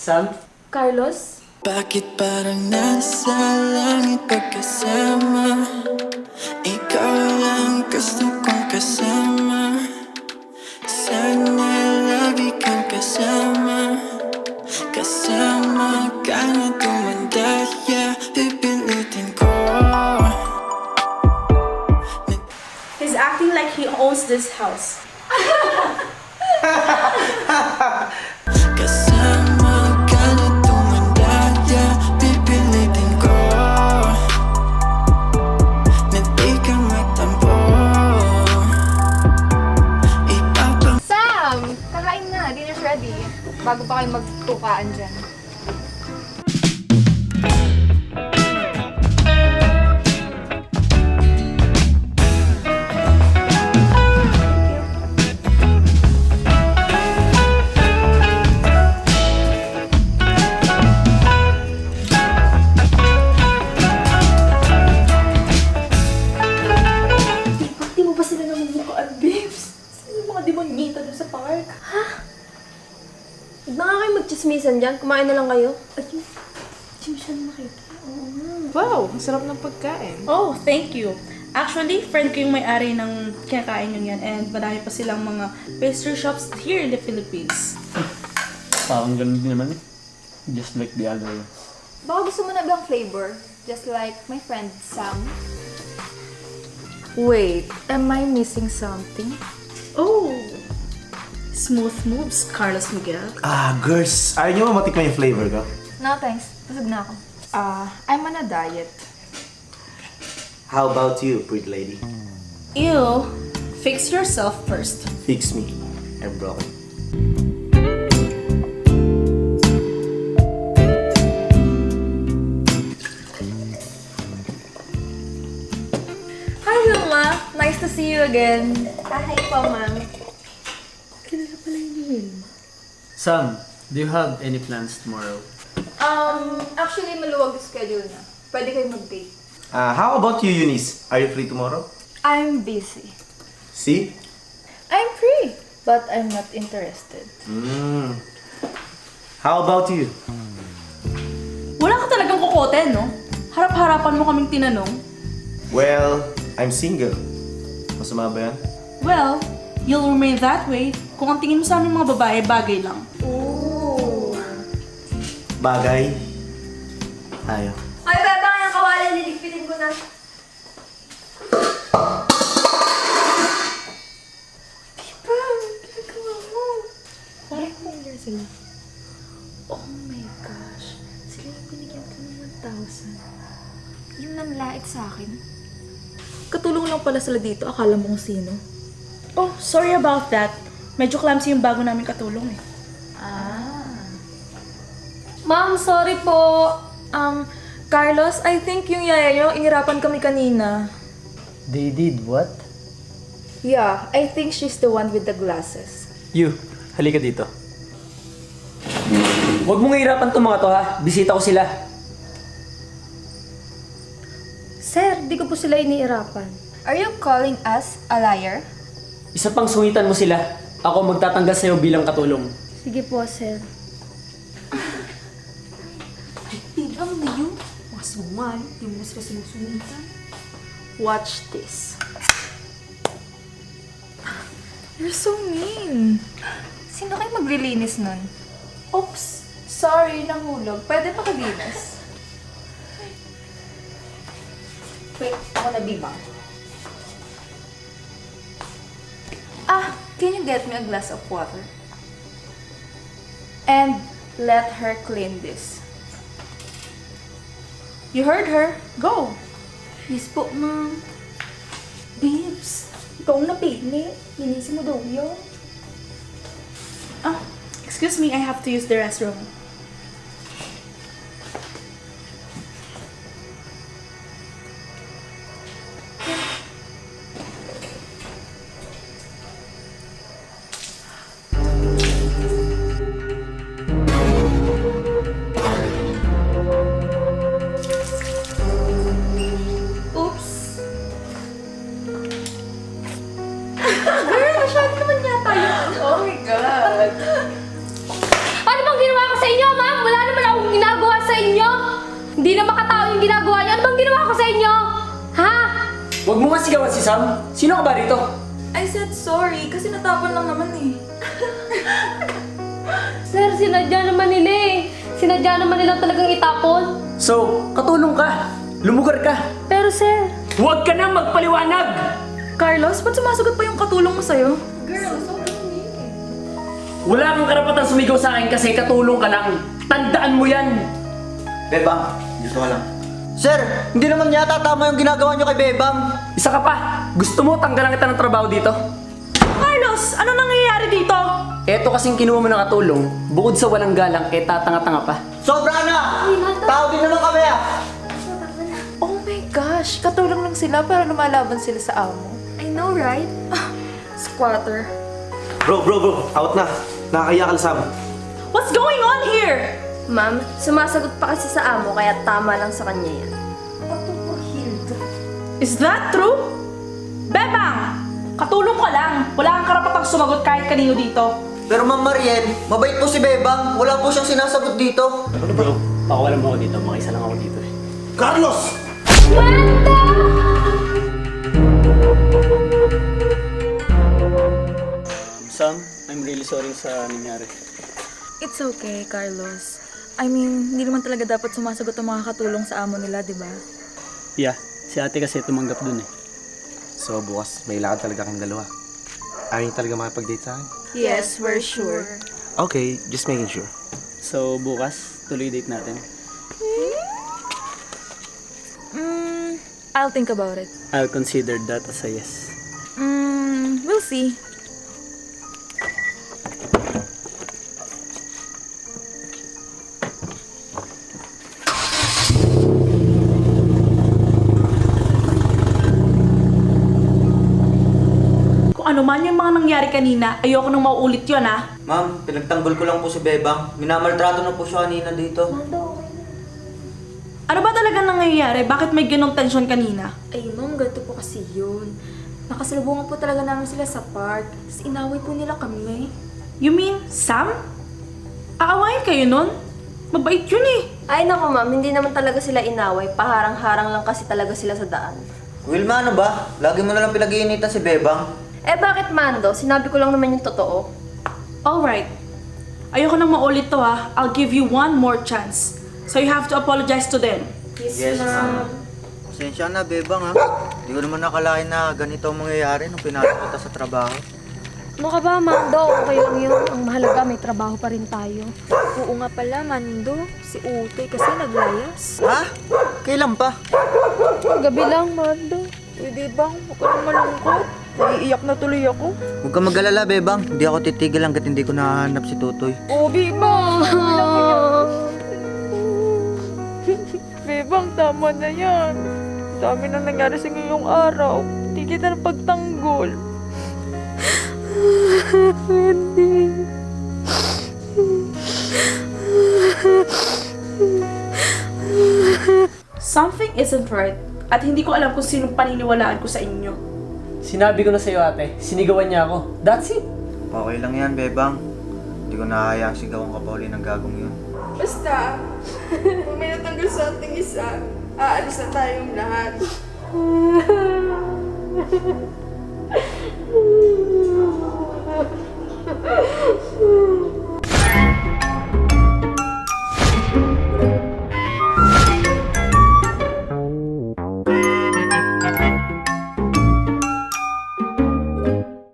Sam? Carlos? Bakit parang nasa langit pagkasama? Ikaw lang gusto kong kasama. Sana lagi kang kasama. Kasama ka na tumanda, yeah, pipilitin ko. He's acting like he owns this house. Kasama ka na tumanda, yeah, pipilitin ko. Na di ka magtampo. Sam! Kakain na. Dinner's ready. Bago pa kayo magtukaan dyan. Di mo ba sila namumukaan, babes? Sino yung mga demonyita doon sa park? Huwag na nga kayo magchismisan dyan. Kumain na lang kayo. Ayun, di mo siya nakita. Oo nga. Wow, ang sarap ng pagkain. Oh, thank you. Actually, friend ko yung may-ari ng kinakain yun yan and marami pa silang mga pastry shops here in the Philippines. Parang ganun din naman eh. Just like the other ones. Baka gusto mo na ibang flavor. Just like my friend Sam. Wait, am I missing something? Oh! Smooth moves, Carlos Miguel. Girls, ayaw nyo ba matikman yung flavor ko? No, thanks. Busog na ako. I'm on a diet. How about you, pretty lady? Ew. Fix yourself first. Fix me. I'm broken. Hi, Wilma. Nice to see you again. Hi po, ma'am. Sam, do you have any plans tomorrow? Actually, maluwag yung schedule na. Pwede kayo mag-date. How about you, Eunice? Are you free tomorrow? I'm busy. See? I'm free, but I'm not interested. How about you? Wala ka talagang kukote, no? Harap-harapan mo kaming tinanong. Well, I'm single. Masama ba yan? Well, you'll remain that way kung ang tingin mo sa aming mga babae bagay lang. Bagay. Tayo. Ay, beba nga yung kawali. Liligpitin ko na. Parang familiar sila. Oh my gosh. Sila yung binigyan ko ng 1,000. Yung nanlait sa akin. Katulong lang pala sila dito. Akala mo kung sino. Oh, sorry about that. Medyo clumsy yung bago namin katulong eh. Ma'am, sorry po. Carlos, I think yung yaya nyo, inirapan kami kanina. They did what? Yeah, I think she's the one with the glasses. You, halika dito. Huwag mong hirapan itong mga to ha. Bisita ko sila. Sir, di ko po sila iniirapan. Are you calling us a liar? Isa pang sungitan mo sila. Ako magtatanggal sa'yo bilang katulong. Sige po, sir. Tigang na yun. Mas bungal. Di mo sila sinusungitan. Watch this. You're so mean. Sino kayo maglilinis nun? Oops. Sorry, nahulog. Pwede pa kalinis. Wait, ako na bibang. Can you get me a glass of water? And let her clean this. You heard her. Go. Yes po, ma'am. Babes, ikaw ang napili. Linisin mo daw yun. Excuse me, I have to use the restroom. Ano bang ginawa ko sa inyo? Huwag mo nga sigawan si Sam. Sino ka ba rito? I said sorry kasi natapon lang naman eh. Sir, sinadya naman nila eh. Sinadya naman nila talagang itapon. So, katulong ka. Lumugar ka. Pero sir, Huwag ka nang magpaliwanag! Carlos, ba't sumasagot pa yung katulong mo sa'yo? Wala kang karapatan sumigaw sa akin kasi katulong ka lang. Tandaan mo yan! Bebang, dito ka lang. Sir, hindi naman yata tama yung ginagawa nyo kay Bebang. Isa ka pa! Gusto mo tanggalan kita ng trabaho dito? Carlos, ano nangyayari dito? Eto kasing kinuha mo ng katulong, bukod sa walang galang, eh tatanga-tanga pa. Sobra na! Tao din naman kami ah! Oh my gosh, katulong lang sila pero lumalaban sila sa amo. I know, right? Squatter. Bro, out na. Nakakaya ka, Sam. What's going on here? ma'am, sumasagot pa kasi sa amo kaya tama lang sa kanya yan. Is that true? Bebang! Katulong ka lang. Wala kang karapatang sumagot kahit kanino dito. Pero Ma'am Mariel, mabait po si Bebang. Wala po siyang sinasagot dito. Bro, pakawalan mo ako dito. Makisa lang ako dito eh. Carlos! Sam, I'm really sorry sa nangyari. It's okay, Carlos. I mean, hindi naman talaga dapat sumasagot ang mga katulong sa amo nila, di ba? Yeah, si ate kasi tumanggap dun eh. So, bukas may lakad talaga kayong dalawa. Ayaw niyo talaga makipag-date sa akin? Yes, we're sure. Okay, just making sure. So, bukas, tuloy date natin. I'll think about it. I'll consider that as a yes. We'll see. Kung ano man yung mga nangyari kanina, ayoko nang mauulit yun ha. Ma'am, pinagtanggol ko lang po si Bebang. Minamaltrato na po siya kanina dito. Ano ba talaga nangyayari? Bakit may ganong tension kanina? Ay, ma'am, ganito po kasi yun. Nakasalubungan po talaga namin sila sa park. Tapos inaway po nila kami. You mean, Sam? Aawayin kayo nun? Mabait yun eh. Ay nako ma'am, hindi naman talaga sila inaway. Paharang-harang lang kasi talaga sila sa daan. Wilma, ano ba? Lagi mo na lang pinag-iinitan si Bebang. Eh bakit Mando? Sinabi ko lang naman yung totoo. Alright. Ayoko nang maulit to ha. I'll give you one more chance. So you have to apologize to them. Yes, ma'am. Pasensya na, Bebang ha. Hindi ko naman nakalain na ganito ang mangyayari nung pinasok kita sa trabaho. Ano ka ba, Mando? Okay lang yun. Ang mahalaga, may trabaho pa rin tayo. Oo nga pala, Mando. Si Utoy kasi naglayas. Ha? Kailan pa? Gabi lang, Mando. Pwede bang huwag ka nang malungkot? Naiiyak na tuloy ako. Huwag ka mag-alala, Bebang. Hindi ako titigil hanggat hindi ko nahanap si Tutoy. Obi mo! Bebang, tama na yan. Dami na nangyari sa ngayong araw. Hindi kita na pagtanggol. Something isn't right. At hindi ko alam kung sinong paniniwalaan ko sa inyo. Sinabi ko na sa'yo ate, sinigawan niya ako. That's it. Okay lang yan, Bebang. Hindi ko nahahayaang sigawan ka pa uli ng gagong yun. Basta, kung may natanggal sa ating isa, aalis na tayong lahat.